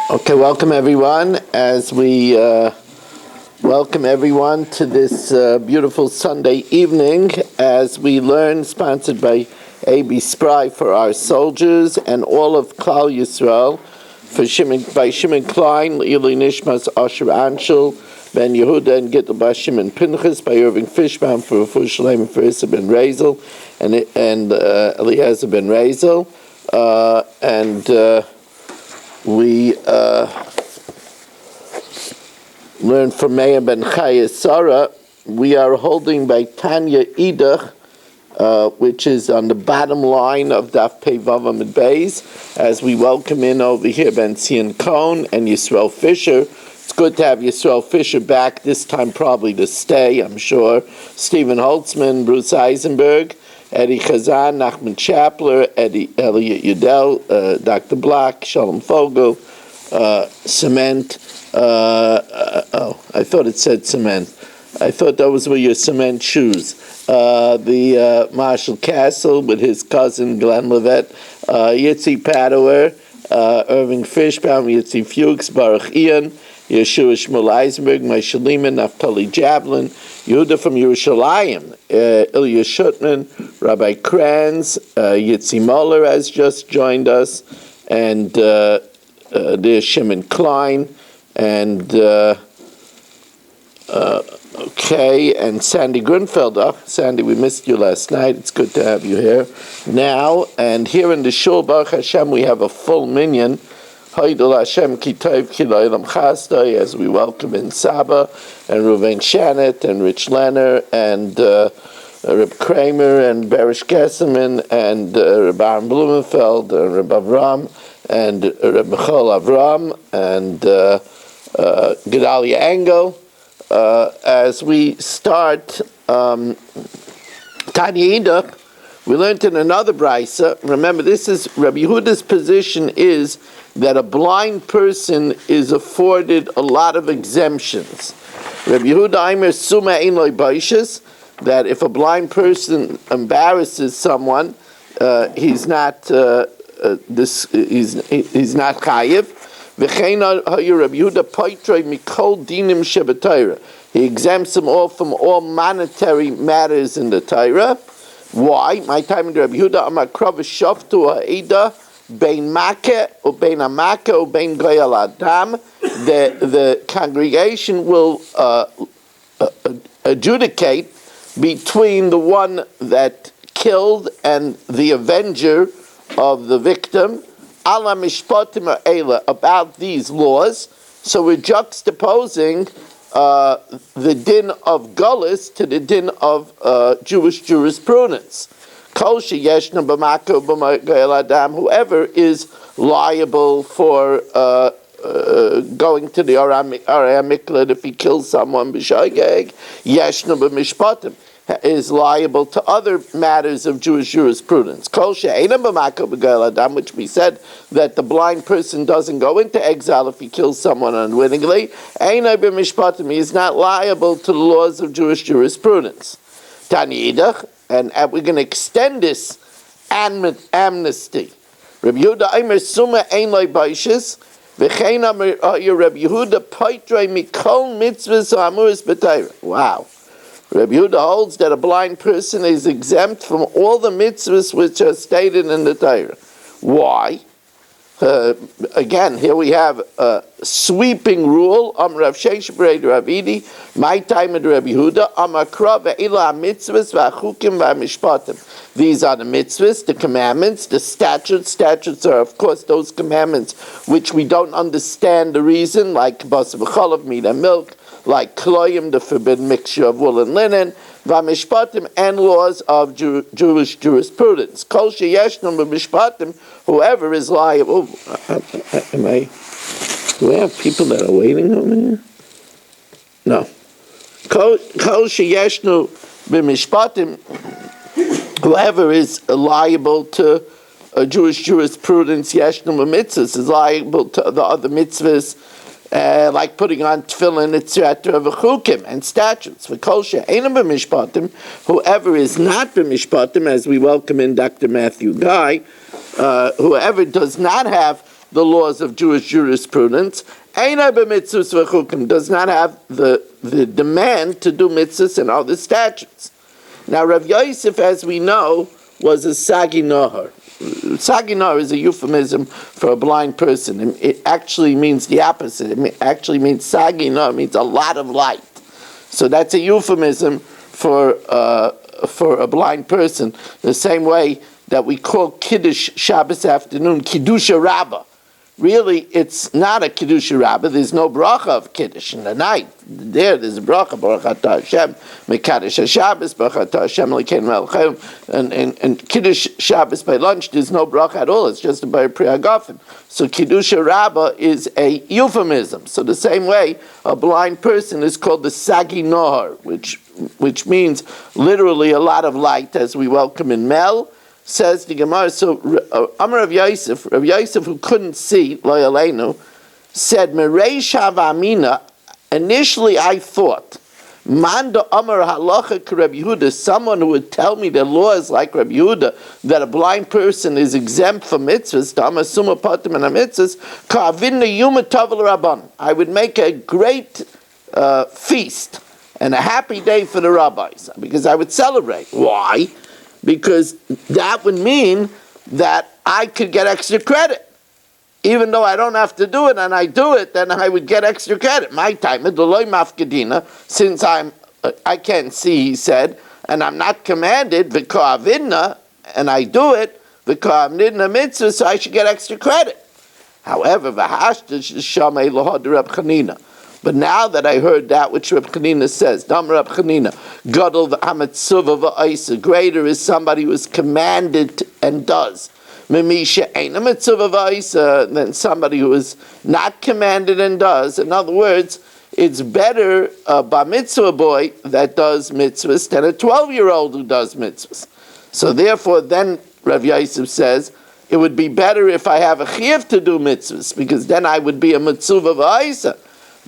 Okay, welcome everyone. As we welcome everyone to this beautiful Sunday evening, as we learn, sponsored by A.B. Spry for our soldiers and all of Klal Yisrael, by Shimon Klein, Eli Nishmas, Asher Anshel, Ben Yehuda, and Gittel Bas Shimon Pinchas, by Irving Fishbaum for Refuah Shalem for Issa ben Razel, and Eliezer ben Razel, we learn from Meir ben Chaya Sarah. We are holding by Tanya Idach, which is on the bottom line of Daf Pei Vav Amud Beis, as we welcome in over here Ben Zion Cohn and Yisrael Fisher. It's good to have Yisrael Fisher back, this time probably to stay, I'm sure. Stephen Holtzman, Bruce Eisenberg, Eddie Chazan, Nachman Chapler, Elliot Udell, Dr. Block, Shalom Fogel, Cement. I thought it said cement. I thought those were your cement shoes. The Marshall Castle with his cousin Glenn Levitt, Yitzi Padower, Irving Fishbaum, Yitzi Fuchs, Baruch Ian, Yeshua Shmuel Eisenberg, Moshe Lehman, Naftali Jablin, Yehuda from Yerushalayim, Ilya Shutman, Rabbi Kranz, Yitzi Moller has just joined us, and there's Shimon Klein, and and Sandy Grunfelder. Sandy, we missed you last night. It's good to have you here now. And here in the Shul, Baruch Hashem, we have a full minyan. Haidul Hashem ki tov ki lo'olam chasdai, as we welcome in Saba and Reuven Shanet and Rich Lenner and Reb Kramer and Berish Gesseman and Reb Aaron Blumenfeld and Reb Avram and Reb Michal Avram and Gedalia Engel. As we start Tanya Idach, we learned in another brisa. Remember, this is Rabbi Yehuda's position is that a blind person is afforded a lot of exemptions. Rabbi Yehuda Aimer Suma Ein Lo Baishas, that if a blind person embarrasses someone, he's not chayiv. He exempts them all from all monetary matters in the Torah. Why? My time in Rabbi Yehuda Amakrav Shoftu Ha'eda Bein Makeh or Bein Amakeh or Bein Goyal Adam. The congregation will adjudicate between the one that killed and the avenger of the victim. Ala mishpatim ha'ela, about these laws. So we're juxtaposing the din of Gullus to the din of Jewish jurisprudence. Kol sheyeshna b'mako b'goyal adam, whoever is liable for going to the Arei Miklat if he kills someone b'shogeg, yeshna b'mishpatim, is liable to other matters of Jewish jurisprudence. Kol she'eina b'mako b'goyal adam, which we said that the blind person doesn't go into exile if he kills someone unwittingly. Eina b'mishpatim, he is not liable to the laws of Jewish jurisprudence. Tanya Idach, and we're going to extend this amnesty. Rabbi Yehuda Aimer Suma Ein Lo Baishas, V'chein Amar Rabbi Yehuda Poitrei Mikol Mitzvahs Ha'amuros B'Torah. Wow. Rabbi Yehuda holds that a blind person is exempt from all the mitzvahs which are stated in the Torah. Why? Again, here we have a sweeping rule. Rav Sheish B'Rei Ravidi, my time at Rabbi Yehuda, Amakra ve'ila mitzvahs v'achukim v'amishpatim. These are the mitzvahs, the commandments, the statutes. Statutes are, of course, those commandments which we don't understand the reason, like basar v'chalav, meat and milk, like kloyim, the forbidden mixture of wool and linen, v'amishpatim, and laws of Jewish jurisprudence. Kol sheyeshnu b'mishpatim, whoever is liable. Do we have people that are waiting over here? No. Kol sheyeshnu b'mishpatim, whoever is liable to Jewish jurisprudence, yeshnu b'mitzvahs, is liable to the other mitzvahs, like putting on tefillin, etc., v'chukim, and statutes. V'kol she'eina b'mishpatim, whoever is not b'mishpatim, as we welcome in Dr. Matthew Guy, whoever does not have the laws of Jewish jurisprudence. Eina b'mitzvos v'chukim, does not have the demand to do mitzvahs and other statutes. Now, Rav Yosef, as we know, was a sagi nohar. Sagi nohar is a euphemism for a blind person. It actually means the opposite. It actually means sagi nohar, means a lot of light. So that's a euphemism for a blind person. The same way that we call Kiddush Shabbos afternoon Kiddusha Rabbah. Really, it's not a Kiddusha Rabbah. There's no bracha of Kiddush in the night. There's a bracha, Baruch Atah Hashem, Mekadosh HaShabbos, Baruch Atah Hashem, Elokeinu Melech Haolam. And Kiddush Shabbos by lunch, there's no bracha at all. It's just a Bar Pri Hagafen. So Kiddusha Rabbah is a euphemism. So the same way, a blind person is called the Sagi Nohar, which means literally a lot of light, as we welcome in Mel. Says the Gemara, so Amar Rav Yosef, who couldn't see, Lo Yaleinu, said, Mereish Havamina, initially I thought, Manda Amar Halacha Reb Yehuda, someone who would tell me the law is like Reb Yehuda, that a blind person is exempt from mitzvahs, Dama Suma Patim and mitzvahs, Ka'avinna Yuma Tavel Rabban. I would make a great feast and a happy day for the rabbis, because I would celebrate. Why? Because that would mean that I could get extra credit. Even though I don't have to do it and I do it, then I would get extra credit. My time, since I can't see, he said, and I'm not commanded, and I do it, mitzvah, so I should get extra credit. However, but now that I heard that which Reb Chanina says, Dam Reb Chanina, Gadol v'hametzuva v'aisa, greater is somebody who is commanded and does. Mimisha ain't a metzuva v'aisa than somebody who is not commanded and does. In other words, it's better a bar mitzvah boy that does mitzvahs than a 12-year-old who does mitzvahs. So therefore, then Rav Yosef says, it would be better if I have a chiyuv to do mitzvahs, because then I would be a metzuva v'aisa.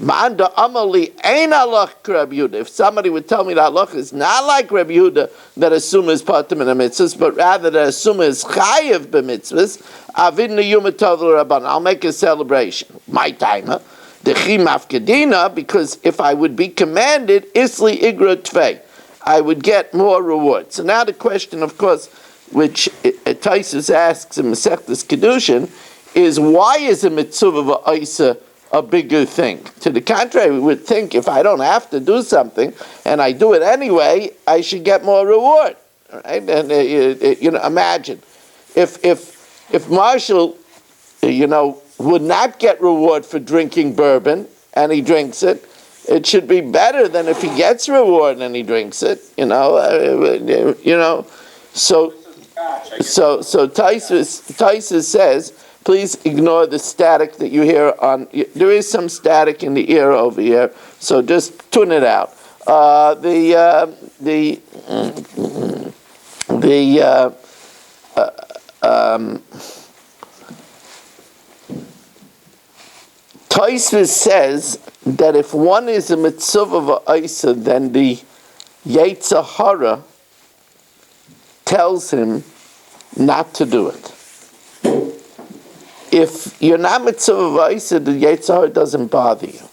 Manda Amali ain't halach Reb Yehuda. If somebody would tell me that halach is not like Reb Yehuda, that assume is patim in a mitzvahs, but rather that assume is chayiv b'mitzvahs, avin niyuma tovul rabban. I'll make a celebration. My timer, the chimaf kedina, because if I would be commanded, isli igra tvei, I would get more reward. So now the question, of course, which Taisus asks in Masechtas Kedushin, is why is a mitzvah v'aisa a bigger thing? To the contrary, we would think if I don't have to do something and I do it anyway, I should get more reward. Right? And imagine if Marshall, would not get reward for drinking bourbon and he drinks it, it should be better than if he gets reward and he drinks it. So Taisus says, please ignore the static that you hear on. There is some static in the ear over here, so just tune it out. Tosfos says that if one is a mitzvah v'aisa, then the Yetzer Hara tells him not to do it. If you're not mitzvah v'aisa, the Yetzer Hara doesn't bother you.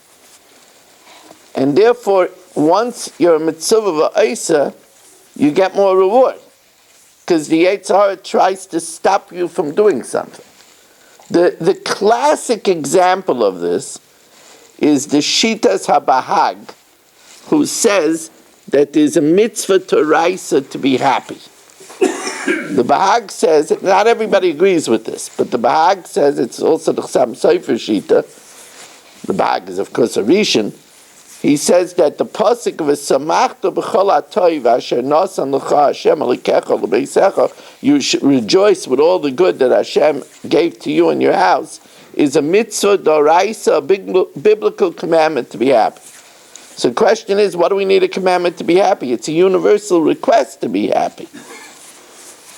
And therefore, once you're a mitzvah v'aisa, you get more reward. Because the Yetzer Hara tries to stop you from doing something. The classic example of this is the Shitas HaBahag, who says that there's a mitzvah toraisa to be happy. The Bahag says, not everybody agrees with this, but the Bahag says, it's also the Chassam Sofer Shita, the Bahag is of course a Rishon, he says that the pasuk of V'samachta b'chol ha'toiv asher nasan l'cha Hashem alikecha l'beisecha, you should rejoice with all the good that Hashem gave to you in your house, is a mitzvah d'oraisa, a big biblical commandment to be happy. So the question is, what do we need a commandment to be happy? It's a universal request to be happy.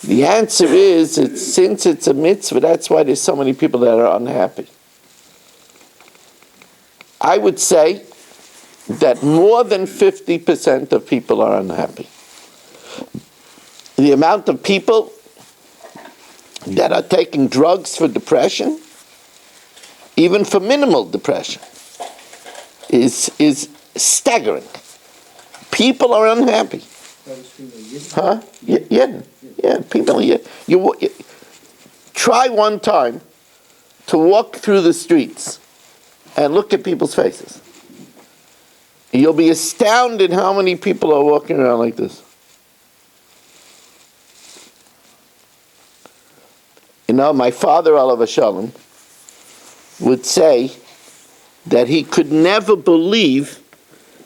The answer is, since it's a mitzvah, that's why there's so many people that are unhappy. I would say that more than 50% of people are unhappy. The amount of people that are taking drugs for depression even for minimal depression, is staggering. People are unhappy. Huh? Yeah. People. You try one time to walk through the streets and look at people's faces. You'll be astounded how many people are walking around like this. My father, Alav Shalom, would say that he could never believe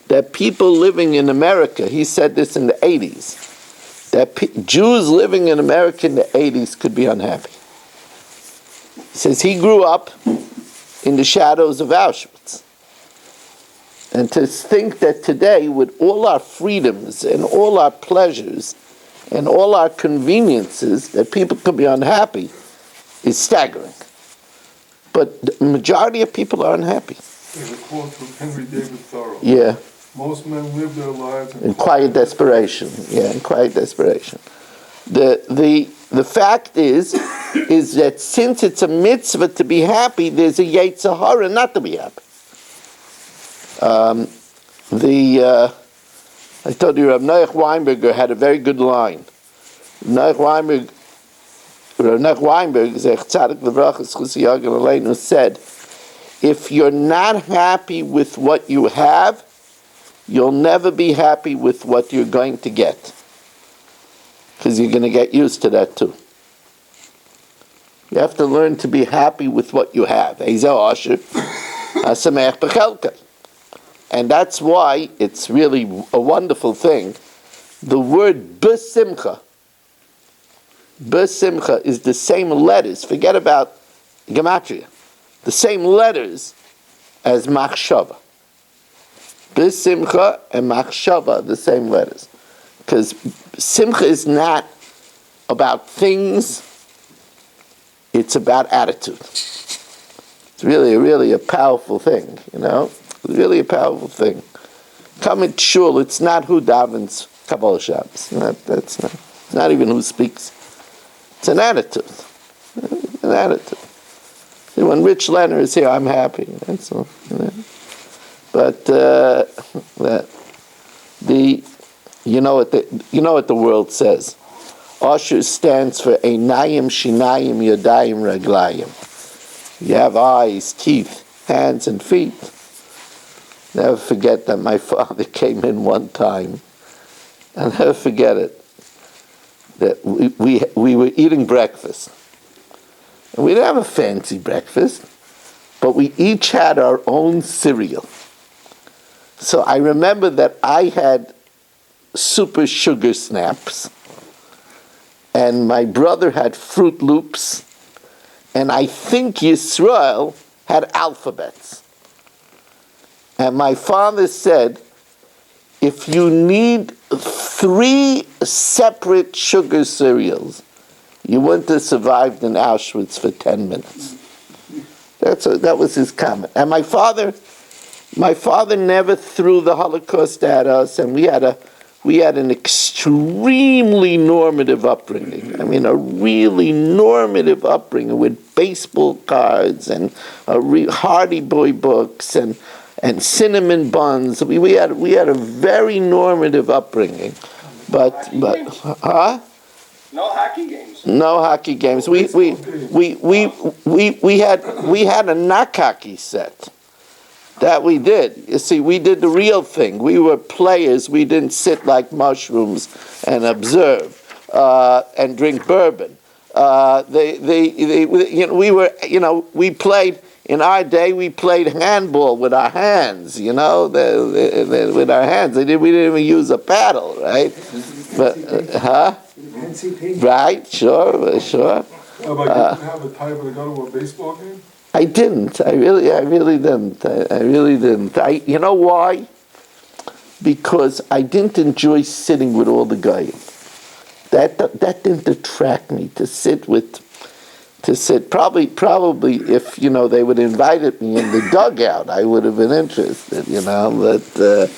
that people living in America, he said this in the 80s, that Jews living in America in the 80s could be unhappy. He says he grew up in the shadows of Auschwitz. And to think that today, with all our freedoms and all our pleasures and all our conveniences, that people could be unhappy is staggering. But the majority of people are unhappy. There's a quote from Henry David Thoreau. Yeah. Most men live their lives in quiet desperation. Yeah, in quiet desperation. The fact is that since it's a mitzvah to be happy, there's a Yetzer Hara not to be happy. I told you Rav Noach Weinberger had a very good line. Rav Noach Weinberg said, if you're not happy with what you have, you'll never be happy with what you're going to get. Because you're going to get used to that too. You have to learn to be happy with what you have. And that's why it's really a wonderful thing. The word besimcha is the same letters. Forget about gematria. The same letters as machshava. Besimcha and machshava, the same letters. Because simcha is not about things, it's about attitude. It's really a powerful thing, It's really a powerful thing. Come at shul, it's not who davens Kabbalah Shabbos. It's not even who speaks. It's an attitude. An attitude. See, when Rich Leonard is here, I'm happy. That's all. But you know what the world says. Asher stands for Einayim, Shinayim, Yadayim, Raglayim. You have eyes, teeth, hands, and feet. Never forget that my father came in one time. I'll never forget it. That we were eating breakfast. And we didn't have a fancy breakfast, but we each had our own cereal. So I remember that I had Super Sugar Snaps, and my brother had Fruit Loops, and I think Yisrael had Alphabets. And my father said, if you need 3 separate sugar cereals, you wouldn't have survived in Auschwitz for 10 minutes. That was his comment. And my father never threw the Holocaust at us, and we had an extremely normative upbringing. I mean, a really normative upbringing with baseball cards and Hardy Boy books and cinnamon buns. We had a very normative upbringing. But no hockey games. No hockey games. We had a knock hockey set. That we did. You see, we did the real thing. We were players. We didn't sit like mushrooms and observe and drink bourbon. We played. In our day, we played handball with our hands. With our hands. We didn't even use a paddle, right? But Right? Sure. But you didn't have a tie when you go to a baseball game? I didn't. I really didn't. I really didn't. You know why? Because I didn't enjoy sitting with all the guys. That didn't attract me to sit. Probably if they would have invited me in the dugout, I would have been interested. But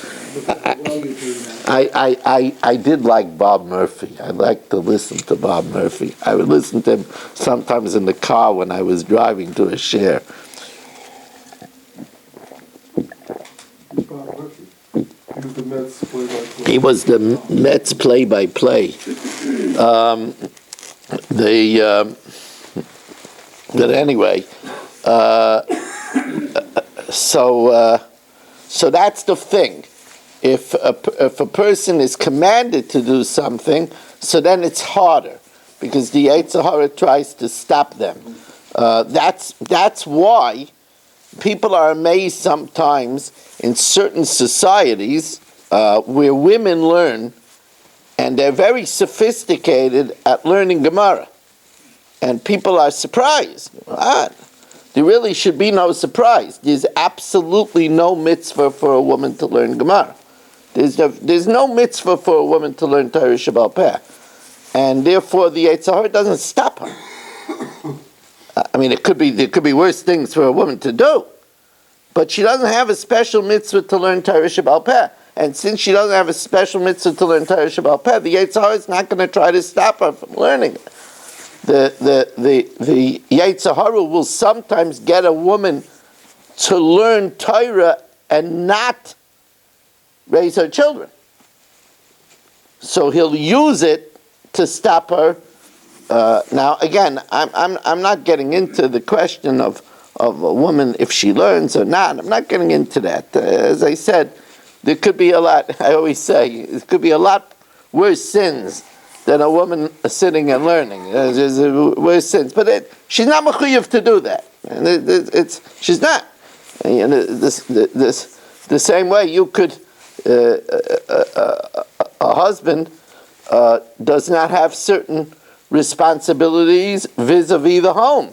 I did like Bob Murphy. I liked to listen to Bob Murphy. I would listen to him sometimes in the car when I was driving to a share. was the Mets play-by-play. He was the Mets play-by-play. But anyway, so that's the thing. If a person is commanded to do something, so then it's harder because the Yetzer Hara tries to stop them. That's why people are amazed sometimes in certain societies where women learn, and they're very sophisticated at learning Gemara. And people are surprised. There really should be no surprise. There's absolutely no mitzvah for a woman to learn Gemara. There's no mitzvah for a woman to learn Torah Shebaal Peh. And therefore the Yetzer Hara doesn't stop her. I mean, there could be worse things for a woman to do. But she doesn't have a special mitzvah to learn Torah Shebaal Peh. And since she doesn't have a special mitzvah to learn Torah Shebaal Peh, the Yetzer Hara is not going to try to stop her from learning it. The Yetzer Hara will sometimes get a woman to learn Torah and not raise her children. So he'll use it to stop her. Now, again, I'm not getting into the question of a woman if she learns or not. I'm not getting into that. As I said, there could be a lot. I always say it could be a lot worse sins than a woman sitting and learning. There's worse sins, but she's not mechuyev to do that. And she's not. And the same way you could. A husband does not have certain responsibilities vis-a-vis the home,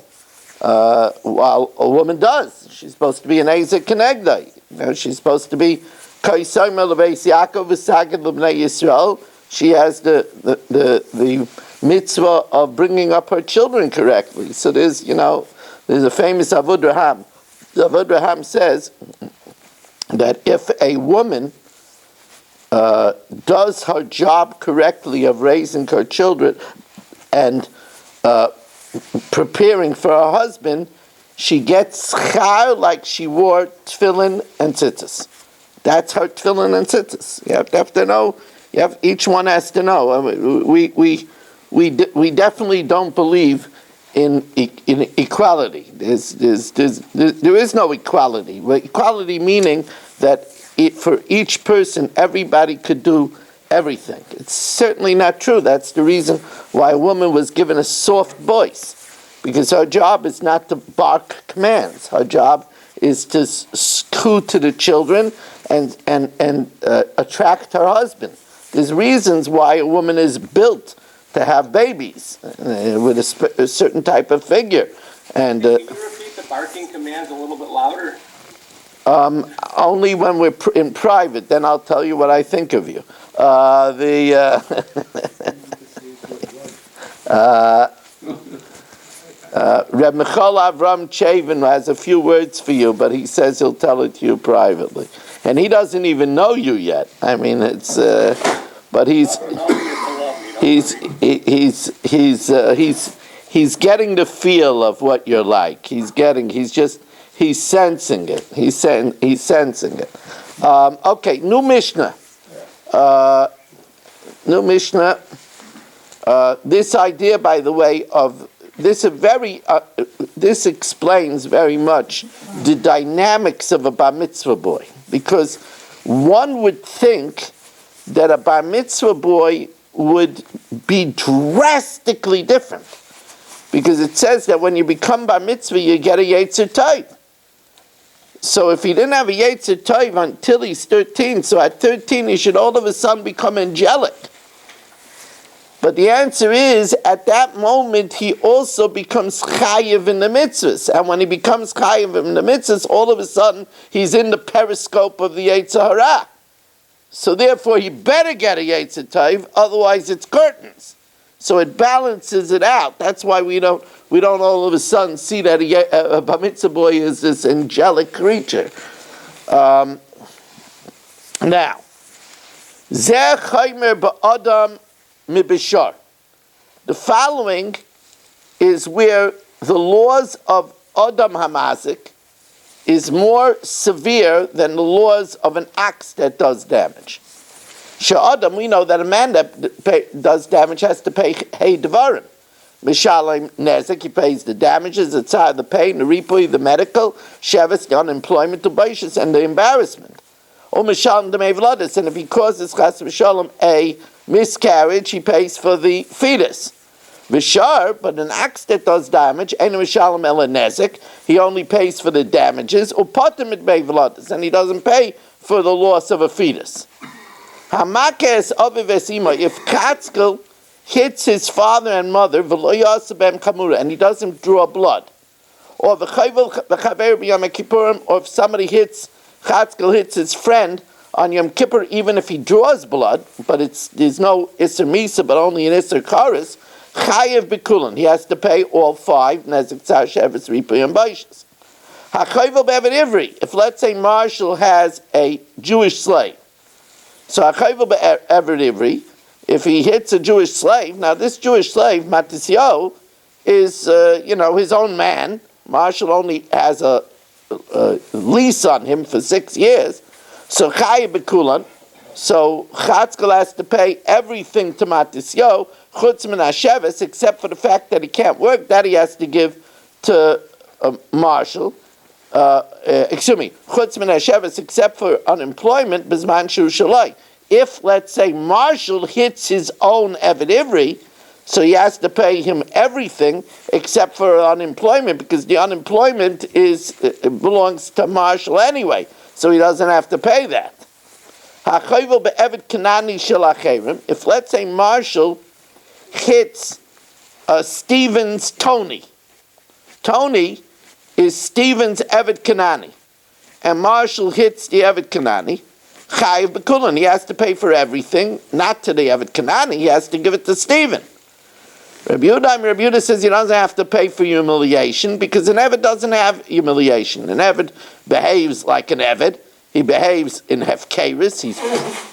while a woman does. She's supposed to be an Ezer Kenegdai. She's supposed to be Kaisayim Lebeis Yaakov V'Saged L'Bnei Yisrael. She has the mitzvah of bringing up her children correctly. So there's a famous Avod Raham. The Avod Raham says that if a woman does her job correctly of raising her children and preparing for her husband, she gets schar like she wore tefillin and tzitzis. That's her tefillin and tzitzis. You have to know. Each one has to know. I mean, we definitely don't believe in equality. There is no equality. Equality meaning that for each person, everybody could do everything. It's certainly not true. That's the reason why a woman was given a soft voice, because her job is not to bark commands. Her job is to coo to the children and attract her husband. There's reasons why a woman is built to have babies with a certain type of figure. And can you repeat the barking commands a little bit louder? Only when we're in private, then I'll tell you what I think of you. Reb Michal Avram Chavin has a few words for you, but he says he'll tell it to you privately, and he doesn't even know you yet. I mean, it's but he's getting the feel of what you're like. He's sensing it. He's sensing it. Okay, new Mishnah. This idea, by the way, of this this explains very much the dynamics of a bar mitzvah boy, because one would think that a bar mitzvah boy would be drastically different, because it says that when you become bar mitzvah, you get a Yetzer Tov. So if he didn't have a Yetzer Tov until he's 13, so at 13 he should all of a sudden become angelic. But the answer is, at that moment he also becomes chayiv in the mitzvahs. And when he becomes chayiv in the mitzvahs, all of a sudden he's in the periscope of the Yetzer Hara. So therefore he better get a Yetzer Tov, otherwise it's curtains. So it balances it out. That's why we don't all of a sudden see that a bar mitzvah boy is this angelic creature. Now, Zeh chaymer ba'adam mibishar. The following is where the laws of Adam Hamazik is more severe than the laws of an axe that does damage. Sha'adam, we know that a man that does damage has to pay hey devarim. Mishalim nezek, he pays the damages, the tzar, the pain, the ripui, the medical, shevis, the unemployment, the baishas, and the embarrassment. Or mishalim the mevladis, and if he causes chas v'shalom a miscarriage, he pays for the fetus. V'shar, but an axe that does damage, ein mishalim ela nezek, he only pays for the damages, or potim it mevladis, and he doesn't pay for the loss of a fetus. Hamakes aviv esima, if Katzkel hits his father and mother, and he doesn't draw blood, or or if somebody hits, Chatzkel hits his friend on Yom Kippur, even if he draws blood, but there's no Isser Misa, but only an Isser Karis, Chayev Bikulan, he has to pay all 5, Nezek Tzar Shevis Ripuy and Baishas. HaChayvel Be'evet Ivri, if let's say Marshall has a Jewish slave, so HaChayvel Be'evet Ivri, if he hits a Jewish slave, now this Jewish slave, Matisyo, is, his own man. Marshall only has a lease on him for 6 years. So Chayi Bekulan, so Chatzkel has to pay everything to Matisyo, Chutz Min HaSheves, except for the fact that he can't work, that he has to give to Marshall. Chutz Min HaSheves, except for unemployment, Bizman Shu Shalai. If, let's say, Marshall hits his own Eved Ivri, so he has to pay him everything except for unemployment, because the unemployment belongs to Marshall anyway, so he doesn't have to pay that. If, let's say, Marshall hits Stephen's Tony. Tony is Stephen's Eved Kanani, and Marshall hits the Eved Kanani, Chayiv B'Kulan, he has to pay for everything, not to the Eved Kanani, he has to give it to Stephen. Rabbi Yehuda says he doesn't have to pay for humiliation, because an Eved doesn't have humiliation. An Eved behaves like an Eved, he behaves in Hefkeris,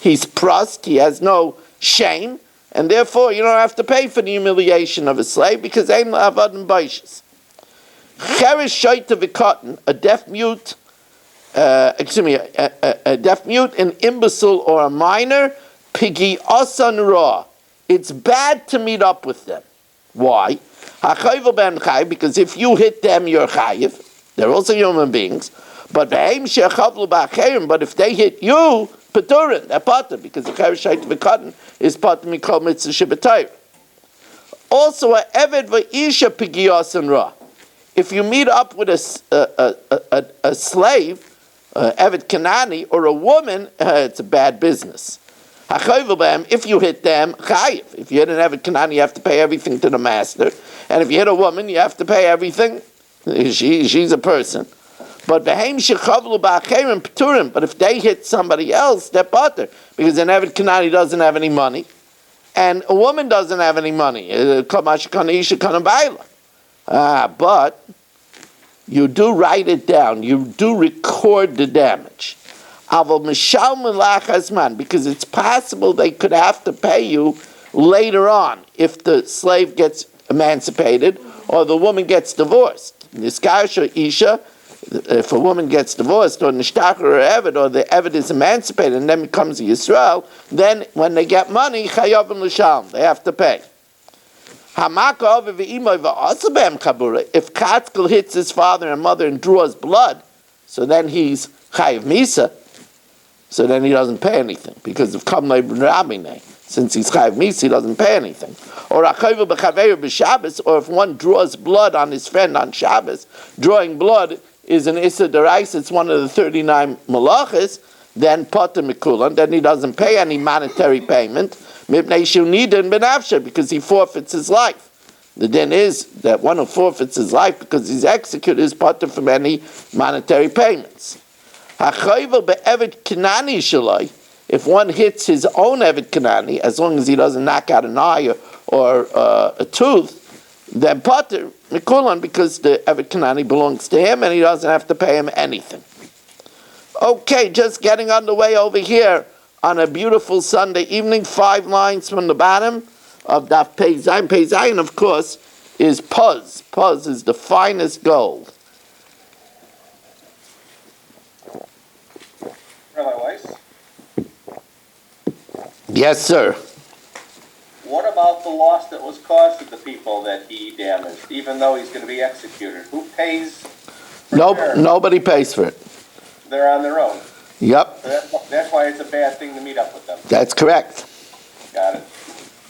he's prust, he has no shame, and therefore you don't have to pay for the humiliation of a slave, because Ein La'avadim Baishas. Cherish Shaita V'Katan, a deaf mute, a deaf mute, an imbecile, or a minor, pigi asan ra. It's bad to meet up with them. Why? Because if you hit them, you're chayiv. They're also human beings. But if they hit you, peturin, they're pater, because the cherish shayt v'katan is pater mikol mitzvah shebetayr. Also, a eved v'isha pigi asan ra. If you meet up with a slave, Eved Kanani, or a woman, it's a bad business. If you hit them, chayiv. If you hit an Eved Kanani, you have to pay everything to the master. And if you hit a woman, you have to pay everything. She's a person. But but if they hit somebody else, they're pater, because an Eved Kanani doesn't have any money, and a woman doesn't have any money. But you do write it down. You do record the damage. Because it's possible they could have to pay you later on if the slave gets emancipated or the woman gets divorced. Isha, if a woman gets divorced, or nishtachar or eved, or the eved is emancipated and then becomes a Yisrael, then when they get money, chayavim l'shalom, they have to pay. If Katzkel hits his father and mother and draws blood, so then he's chayiv misa, so then he doesn't pay anything, because of kamlei b'rabinei, since he's chayiv misa, he doesn't pay anything. Or if one draws blood on his friend on Shabbos, drawing blood is an issa derais, it's one of the 39 malachas, then poter mikulan, then he doesn't pay any monetary payment, because he forfeits his life. The din is that one who forfeits his life because he's executed is poter from any monetary payments. If one hits his own Eved Kanani, as long as he doesn't knock out an eye or a tooth, then poter mikulan, because the Eved Kanani belongs to him and he doesn't have to pay him anything. Okay, just getting underway over here on a beautiful Sunday evening, 5 lines from the bottom of Daf Pei Zayin. Pei Zayin, of course, is Puz. Puz is the finest gold. Yes, sir. What about the loss that was caused to the people that he damaged, even though he's going to be executed? Who pays for Nope, nobody pays for it. They're on their own. Yep, So that's why it's a bad thing to meet up with them. that's correct. Got it.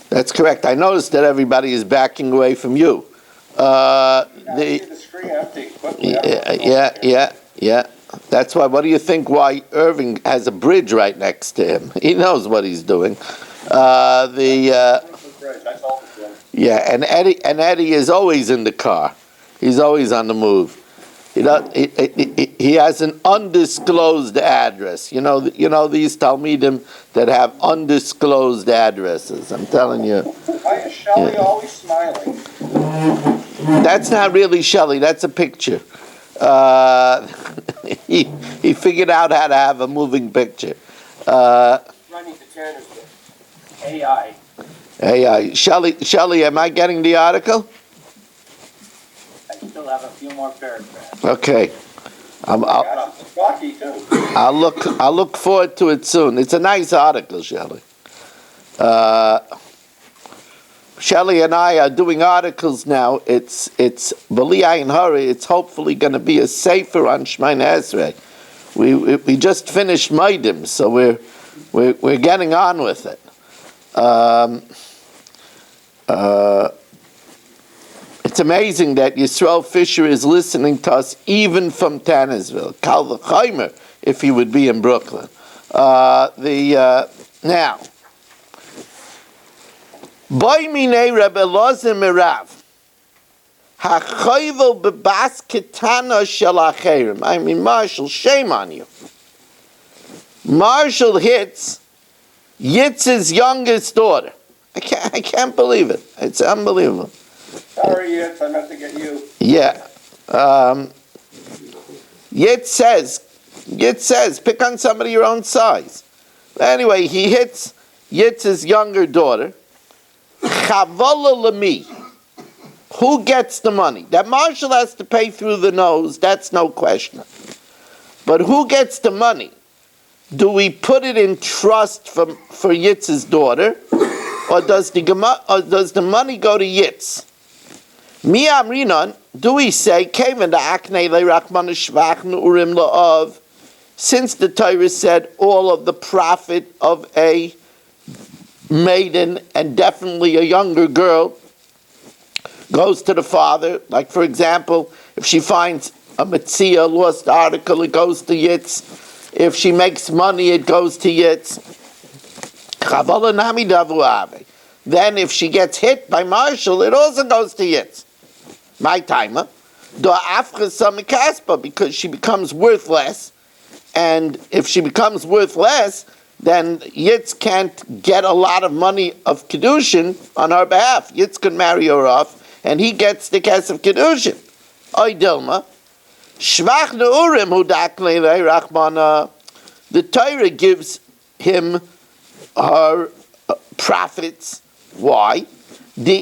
That's correct. I noticed that everybody is backing away from you. I see the screen empty quickly. Yeah. That's why. What do you think? Why Irving has a bridge right next to him? He knows what he's doing. And Eddie is always in the car. He's always on the move. He has an undisclosed address. You know these Talmidim that have undisclosed addresses. I'm telling you. Why is Shelley always smiling? That's not really Shelley. That's a picture. He figured out how to have a moving picture. Running to Tannersville. AI. Shelley, am I getting the article? I still have a few more paragraphs. Okay. I'll look forward to it soon. It's a nice article, Shelley. Shelley and I are doing articles now. It's B'li Ayin Hara. It's hopefully going to be a sefer on Shemona Esrei. We just finished Maidim, so we're getting on with it. It's amazing that Yisrael Fisher is listening to us even from Tannersville. Kal v'chaymer if he would be in Brooklyn. Now. Boy minei Rebbe Elazar Merav, hachayvel bebas ketana shel acherim. I mean, Marshall, shame on you. Marshall hits Yitz's youngest daughter. I can't believe it. It's unbelievable. Sorry, Yitz, I meant to get you. Yeah. Yitz says, pick on somebody your own size. Anyway, he hits Yitz's younger daughter. Chavala lemi. Who gets the money? That Marshall has to pay through the nose, that's no question. But who gets the money? Do we put it in trust for Yitz's daughter? Or does the money go to Yitz? Mi amrinan, do we say, Kevan da akne le rachman shvach urim la'ov, since the Torah said all of the profit of a maiden and definitely a younger girl goes to the father. Like, for example, if she finds a Metzia lost article, it goes to Yitz. If she makes money, it goes to Yitz. Then if she gets hit by Marshall, it also goes to Yitz. My timer. Because she becomes worthless. And if she becomes worthless, then Yitz can't get a lot of money of Kedushin on her behalf. Yitz can marry her off, and he gets the case of Kedushin. Oy Dilma. Shvach Neurim Hudakle Rachmana. The Torah gives him her profits. Why? Because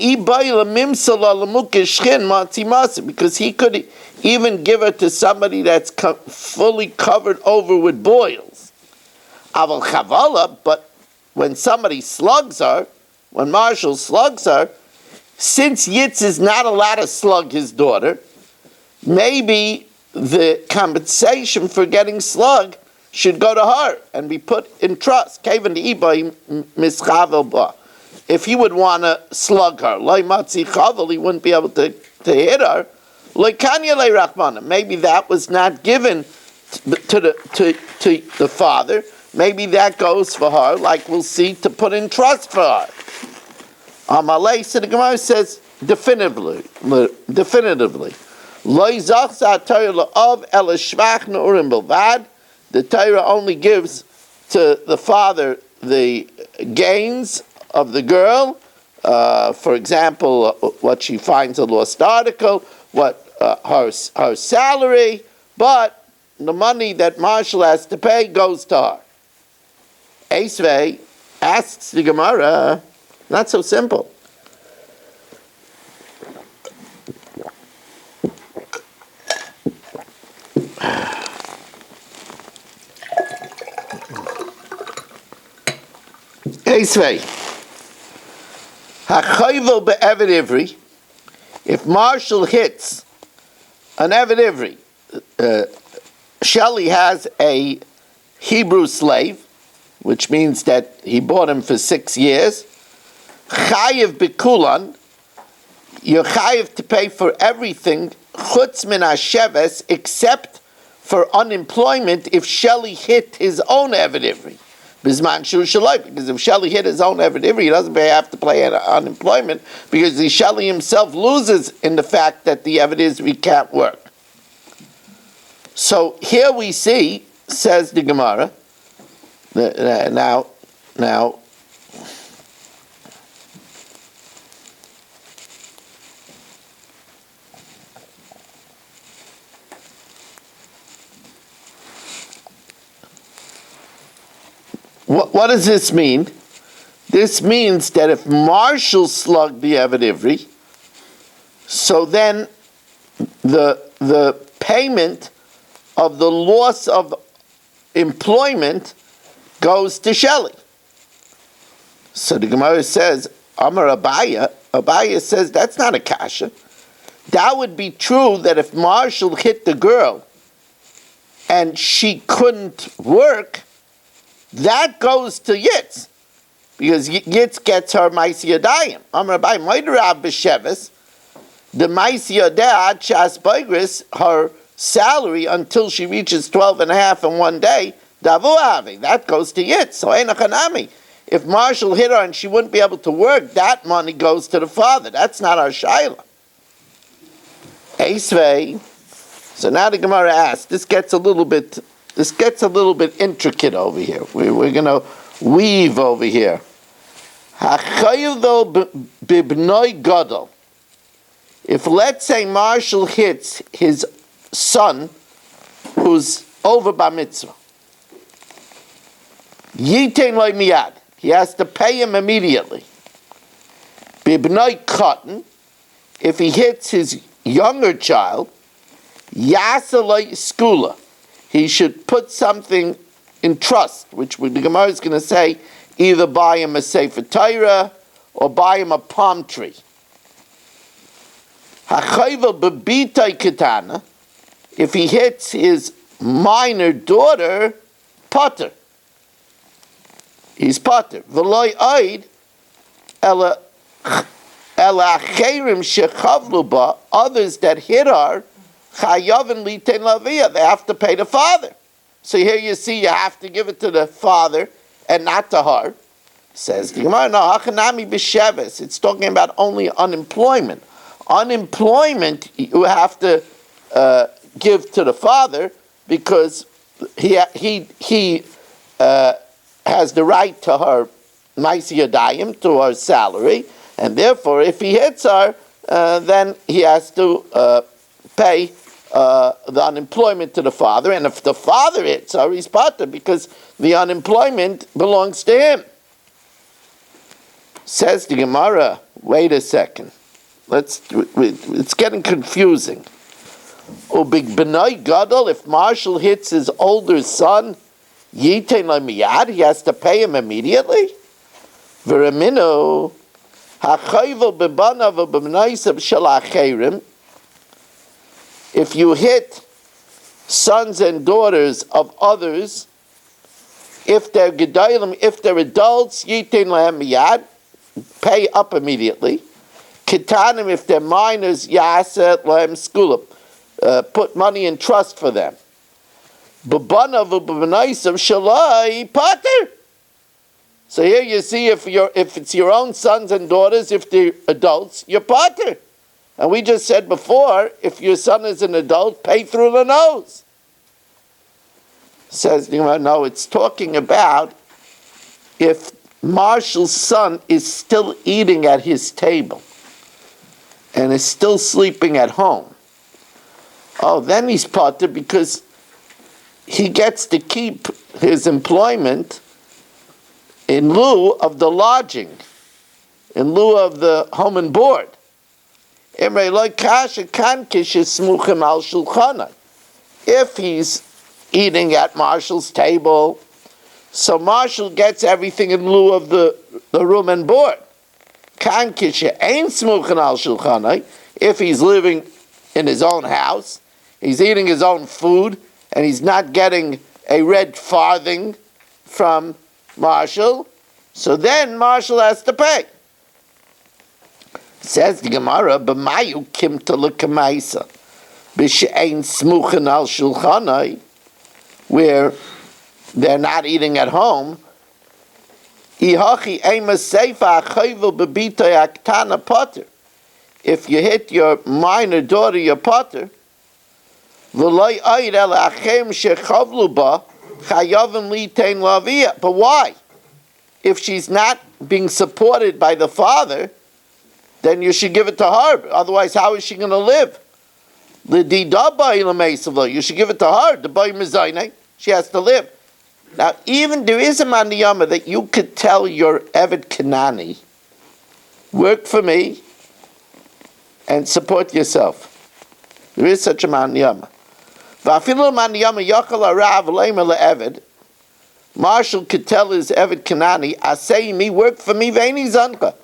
he could even give her to somebody that's fully covered over with boils. Aval chavala, but when somebody slugs her, when Marshall slugs her, since Yitz is not allowed to slug his daughter, maybe the compensation for getting slugged should go to her and be put in trust. If he would want to slug her, he wouldn't be able to hit her. Maybe that was not given to the father. Maybe that goes for her, like we'll see, to put in trust for her. Amalei, so the Gemara says definitively. The Torah only gives to the father the gains of the girl. For example, what she finds a lost article, what her salary, but the money that Marshall has to pay goes to her. Esvei asks the Gemara, not so simple. Esvei. Hachayvel be'evid ivri. If Marshall hits an Evid Ivri, Shelley has a Hebrew slave, which means that he bought him for 6 years. Chayiv bikulan, you're chayiv to pay for everything, chutz min hasheves, except for unemployment if Shelley hit his own Evid Ivri. Bisman shu shaloi, because if Shelley hit his own Evid Ivri, he doesn't have to pay unemployment, because the Shelley himself loses in the fact that the Evid Ivri can't work. So here we see, says the Gemara, now, what does this mean? This means that if Marshall slugged the Evid Ivri, so then the payment of the loss of employment goes to Shelley. So the Gemara says, Amar Abaya says that's not a kasha. That would be true that if Marshall hit the girl and she couldn't work, that goes to Yitz, because Yitz gets her Maisi Yadayim. Amar Abaya, Moiderav B'Sheves, the Maisi Yadayim, Chas Boigris, her salary until she reaches 12 and a half in one day, Davu that goes to Yitz. So Einachanami. If Marshall hit her and she wouldn't be able to work, that money goes to the father. That's not our Shaila. Eisvei. So now the Gemara asks, this gets a little bit intricate over here. We're going to weave over here. Hachayudo bibnoi gadol. If, let's say, Marshall hits his son who's over bar mitzvah, Yitein loy miyad, he has to pay him immediately. Bibnoi katan, if he hits his younger child, Yasa loy skula, he should put something in trust, which the Gemara is going to say, either buy him a Sefer Torah or buy him a palm tree. Hachayvel bebitay ketana, if he hits his minor daughter, potter. He's potter. V'loy oid ela acherim shechavlu ba, others that hit her, chayavin litein lavia, they have to pay the father. So here you see you have to give it to the father and not to her. Says the Gemara, no, hachanami b'sheves, it's talking about only unemployment. Unemployment you have to give to the father, because he has the right to her Maisi Yadayim, to her salary, and therefore if he hits her, then he has to pay the unemployment to the father, and if the father hits her, he's potter, because the unemployment belongs to him. Says the Gemara, wait a second. It's getting confusing. Ubig b'nai gadol, if Marshall hits his older son, yitein miyad, he has to pay him immediately. V'raminu hachayvel b'banav b'bnaisav shalacherim. If you hit sons and daughters of others, if they're gedalim, if they're adults, yitein lahem miyad, pay up immediately. Kitanim, if they're minors, yaset lahem skula, put money in trust for them. B'banav b'bnaisav shalai pater. So here you see, if it's your own sons and daughters, if they're adults, you're pater. And we just said before, if your son is an adult, pay through the nose. Says, no, it's talking about if Marshall's son is still eating at his table and is still sleeping at home. Oh, then he's pater, because he gets to keep his employment in lieu of the lodging, in lieu of the home and board. If he's eating at Marshall's table, so Marshall gets everything in lieu of the the room and board. Kan kishe ein smuchen al shulchanai, if he's living in his own house, he's eating his own food, and he's not getting a red farthing from Marshall, so then Marshall has to pay. Says the Gemara, "B'mayu kimta l'kamaisa, b'she'ein smuchen al shulchanai," where they're not eating at home. Ihachi ema seifa achayvul b'bitay aktana potter. If you hit your minor daughter, your potter, v'loy ayir el achem shechavlu ba chayavim litain lavia. But why? If she's not being supported by the father, then you should give it to her. Otherwise, how is she going to live? You should give it to her. The boy mizayne, she has to live. Now, even there is a maniyama that you could tell your Eved Kanani, work for me and support yourself. There is such a maniyama. Marshall could tell his Eved Kanani, "Asay me, work for me, ve'eni zanka.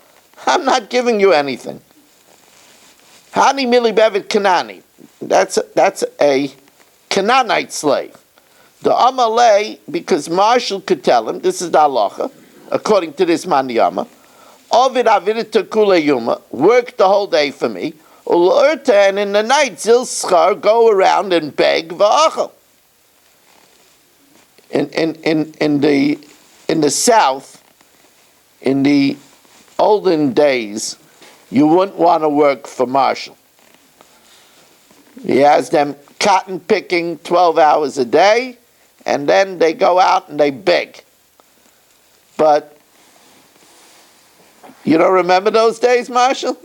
I'm not giving you anything." Hani mili bevet Kanani. That's a Canaanite slave. The Amalei, because Marshall could tell him, this is the halacha, according to this maniyama, Ovid avidita kule yuma, work the whole day for me, ulurta, and in the night, zil schar, go around and beg v'achal. In the South, in the olden days, you wouldn't want to work for Marshall. He has them cotton picking 12 hours a day, and then they go out and they beg. But you don't remember those days, Marshall?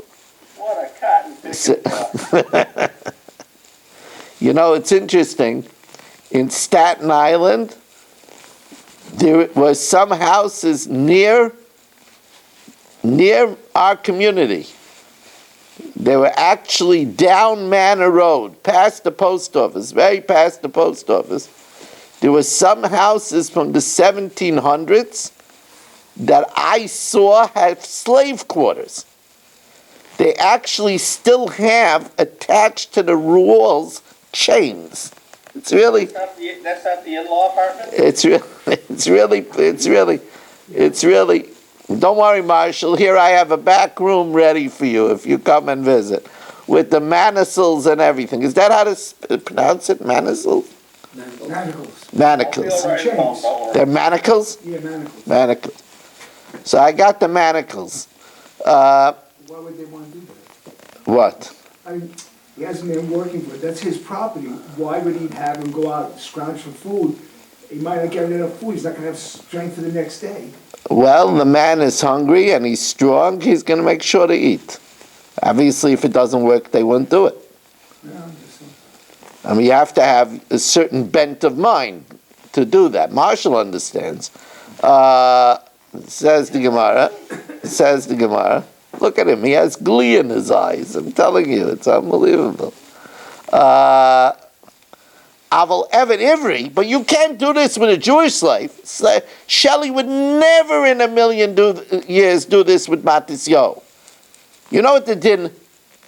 What a cotton picking. You know, it's interesting. In Staten Island, there was some houses near our community. They were actually down Manor Road, past the post office, very past the post office. There were some houses from the 1700s that I saw have slave quarters. They actually still have attached to the walls chains. It's really. That's not the in-law apartment? It's really. Don't worry, Marshall. Here I have a back room ready for you if you come and visit, with the manacles and everything. Is that how to pronounce it? Manacles? Manacles. Manacles. Chains. They're manacles? Yeah, manacles. Manacles. So I got the manacles. Why would they want to do that? What? I mean, he hasn't been working for it. That's his property. Why would he have him go out and scrounge for food? He might not get enough food. He's not going to have strength for the next day. Well, the man is hungry and he's strong. He's going to make sure to eat. Obviously, if it doesn't work, they wouldn't do it. Yeah, I mean, you have to have a certain bent of mind to do that. Marshall understands. Says the Gemara. Look at him. He has glee in his eyes. I'm telling you, it's unbelievable. Aval Evan Ivri, but you can't do this with a Jewish slave. Shelley would never in a million years do this with Matisyo. You know what they did?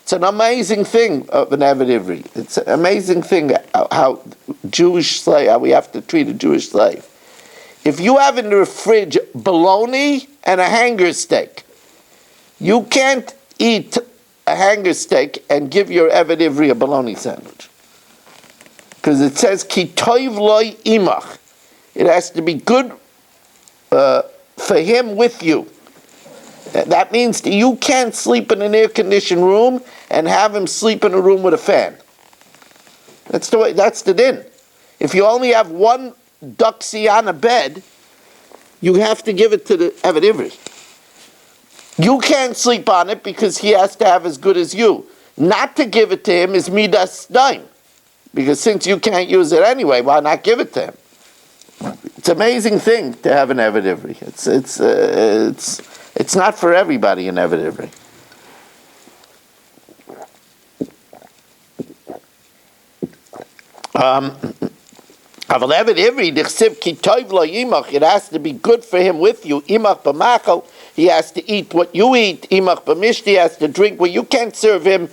It's an amazing thing of an Evan Ivri. It's an amazing thing how Jewish slave, how we have to treat a Jewish slave. If you have in the fridge bologna and a hanger steak, you can't eat a hanger steak and give your Evan Ivri a bologna sandwich. Because it says, Ki toiv loy imach. It has to be good for him with you. That means that you can't sleep in an air-conditioned room and have him sleep in a room with a fan. That's the din. If you only have one duxie on a bed, you have to give it to the Eved Ivri. You can't sleep on it because he has to have as good as you. Not to give it to him is midas daim. Because since you can't use it anyway, why not give it to him? It's an amazing thing to have an Eved Ivri. It's not for everybody, an Eved Ivri. Aval Eved Ivri, it has to be good for him with you. Imach b'machal, He has to eat what you eat. Imach b'mishti has to drink what you can't serve him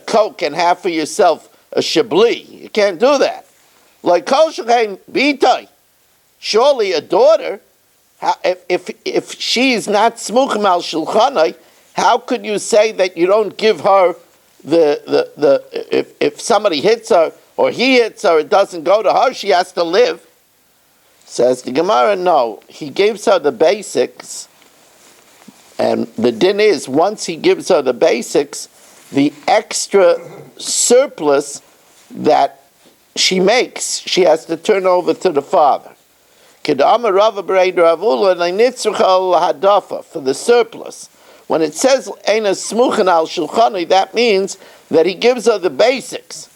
Coke and have for yourself a Chablis. You can't do that. Like kol shechein b'itay. Surely a daughter, if she's not smuchim al shulchanai, how could you say that you don't give her if somebody hits her or he hits her, it doesn't go to her, she has to live? Says the Gemara, no. He gives her the basics, and the din is, once he gives her the basics, the extra surplus that she makes, she has to turn over to the father. For the surplus. When it says Eina Smuchan al Shulchani, that means that he gives her the basics.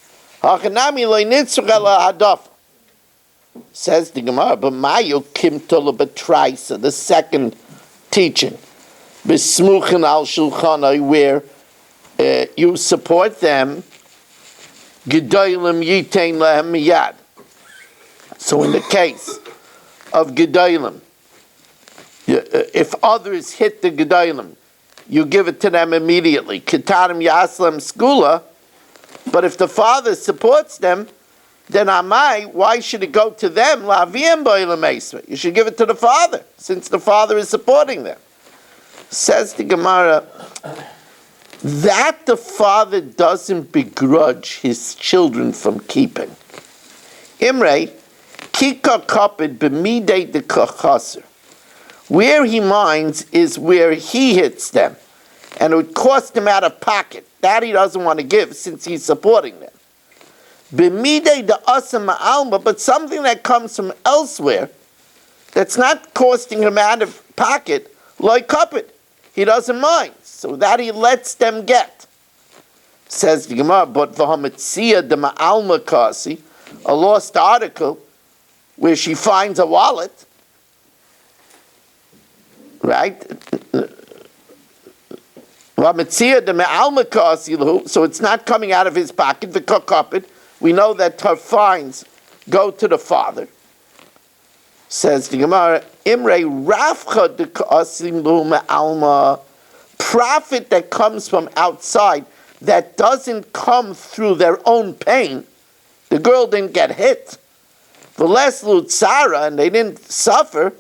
Says the Gemara, but Mayu Kimtula Betraisa, the second teaching. Besmuchan al Shulchani, where you support them. Gedolim Yitain Lehem Miyad. So in the case of Gedolim, if others hit the Gedolim, you give it to them immediately. Ketarim Yaslam Skula. But if the father supports them, then Amai, why should it go to them? You should give it to the father, since the father is supporting them. Says the Gemara, that the father doesn't begrudge his children from keeping. Imre, Kika Kapid B'midei de Kachaser. Where he minds is where he hits them, and it would cost him out of pocket. That he doesn't want to give since he's supporting them. B'midei de Asa Ma'alma, but something that comes from elsewhere, that's not costing him out of pocket, like Kapid. He doesn't mind, so that he lets them get. Says the Gemara, but v'hamitzia de Ma'alma Kasi, a lost article, where she finds a wallet, right? So it's not coming out of his pocket. We know that her fines go to the father. Says the Gemara, Imre Rafcha de Ka'asim Alma, profit that comes from outside that doesn't come through their own pain. The girl didn't get hit. V'leslu tzara, and they didn't suffer.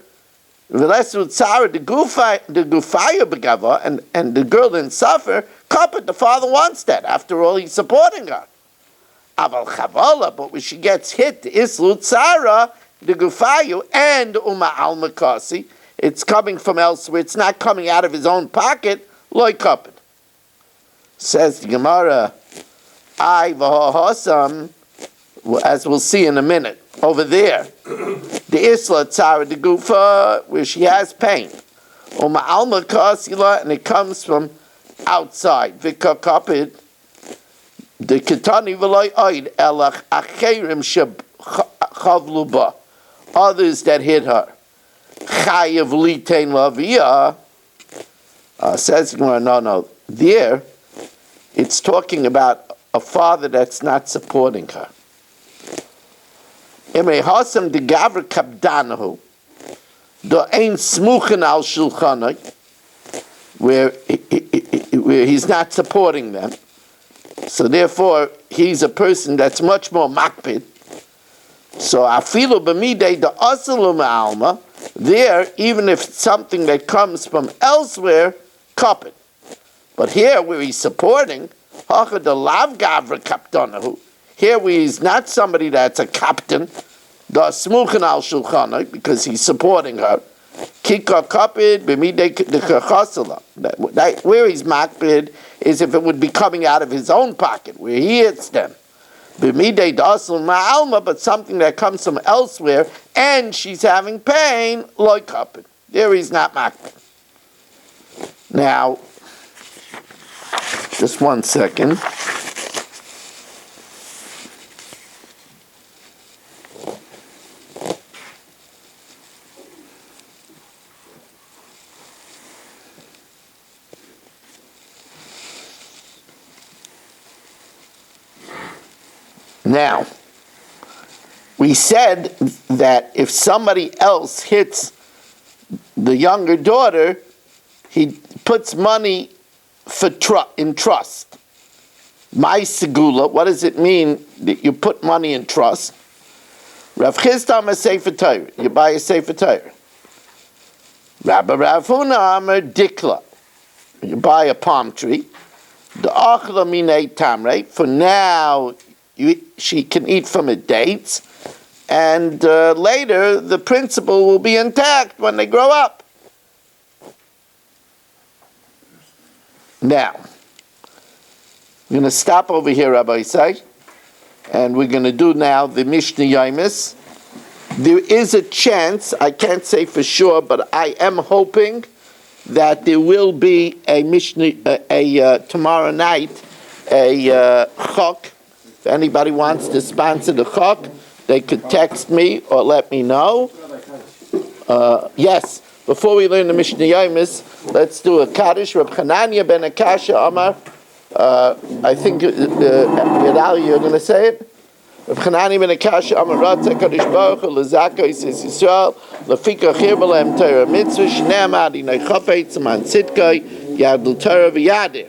V'leslu tzara, the gufaya begava, and the girl didn't suffer. Kapit, the father wants that. After all, he's supporting her. Aval chavala, but when she gets hit, islu tzara, the gufayu, and al makasi, it's coming from elsewhere. It's not coming out of his own pocket, like kapit. Says the Gemara, I v'hahasam, as we'll see in a minute. Over there, the isla tzara the gufa, where she has pain, alma kasila, and it comes from outside. Vikakapid, the ketani v'loy oid elach acherim chavluba, others that hit her. Chayav litain lavia, says no. There, it's talking about a father that's not supporting her. Where he's not supporting them, so therefore he's a person that's much more makpid. So afilu b'midei the asalu alma, there, even if it's something that comes from elsewhere, kapit. But here where he's supporting, hacha the lav gavra kapdanahu. Here he's not somebody that's a captain, the smuchan al shulchanai, because he's supporting her. Kika kapid b'midei the kachasala. Where he's makpid is if it would be coming out of his own pocket, where he hits them. B'midei dasal ma'alma, but something that comes from elsewhere, and she's having pain, like kapid. There he's not makpid. Now, just 1 second. Now, we said that if somebody else hits the younger daughter, he puts money in trust. My segula, what does it mean that you put money in trust? Rav Chisda Amar Sefer Torah, you buy a Sefer Torah. Rabbi Rav Huna Amar Dikla, you buy a palm tree. The Achla Minei Tamre, for now she can eat from it dates, and later the principle will be intact when they grow up. Now, I'm going to stop over here, Rabbi Isai, and we're going to do now the Mishnah Yomis. There is a chance, I can't say for sure, but I am hoping that there will be a Mishnah, tomorrow night, a chok. If anybody wants to sponsor the chok, they could text me or let me know. Yes, before we learn the Mishnah Yomis, let's do a Kaddish. Reb Chananya ben Akasha Amar, I think, Yadali, you're going to say it? Reb Chananya ben Akasha Amar Ratzah Kaddish Baruch Hu L'Zaka Yisrael Yisrael L'Fika Chir B'Lehem Torah Mitzvah Shnei Amad Inay Chafetz Man Sitkay Yadl Torah V'Yadir.